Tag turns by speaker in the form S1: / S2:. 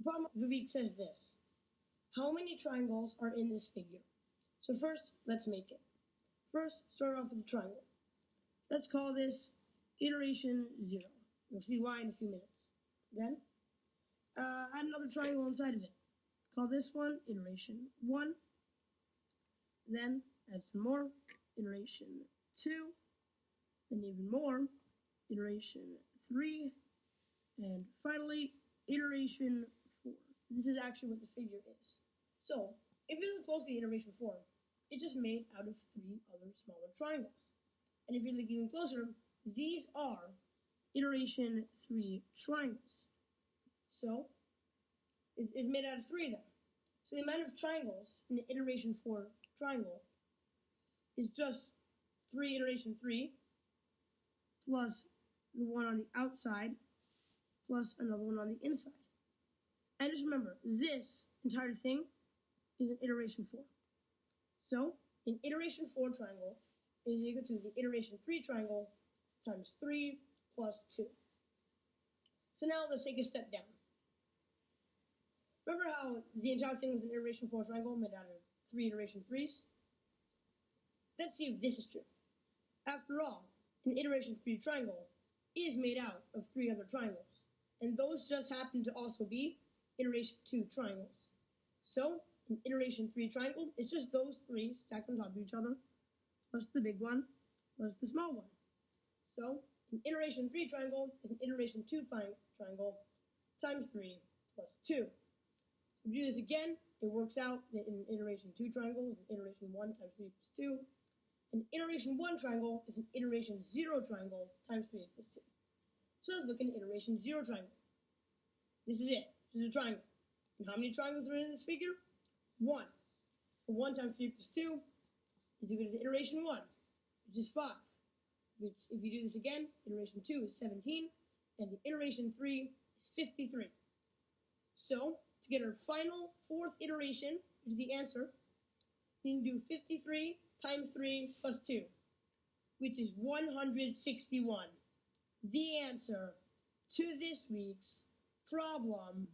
S1: problem of the week says this. How many triangles are in this figure? So first, let's make it. First, start off with a triangle. Let's call this iteration 0. You'll see why in a few minutes. Then, add another triangle inside of it. Call this one iteration 1. Then, add some more, iteration 2. Then even more, iteration 3. And finally, iteration 4. This is actually what the figure is. So, if you look closely at iteration 4, it's just made out of 3 other smaller triangles. And if you look even closer, these are iteration 3 triangles. So, it's made out of 3 of them. So the amount of triangles in the iteration 4 triangle is just 3 iteration 3 plus the one on the outside plus another one on the inside. And just remember, this entire thing is an iteration 4. So, an iteration 4 triangle is equal to the iteration 3 triangle times 3 plus 2. So now let's take a step down. Remember how the entire thing was an iteration 4 triangle made out of 3 iteration 3s? Let's see if this is true. After all, an iteration 3 triangle is made out of 3 other triangles, and those just happen to also be iteration 2 triangles. So, an iteration 3 triangle is just those 3 stacked on top of each other, plus the big one, plus the small one. So, an iteration 3 triangle is an iteration 2 triangle times 3 plus 2. So, if we do this again, it works out that an iteration 2 triangle is an iteration 1 times 3 plus 2. An iteration 1 triangle is an iteration 0 triangle times 3 plus 2. So let's look at an iteration 0 triangle. This is it. This is a triangle. And how many triangles are in this figure? 1. So 1 times 3 plus 2 is equal to the iteration 1, which is 5. Which, if you do this again, iteration 2 is 17, and the iteration 3 is 53. So, to get our final 4th iteration, which is the answer, we can do 53 times 3 plus 2, which is 161. The answer to this week's problem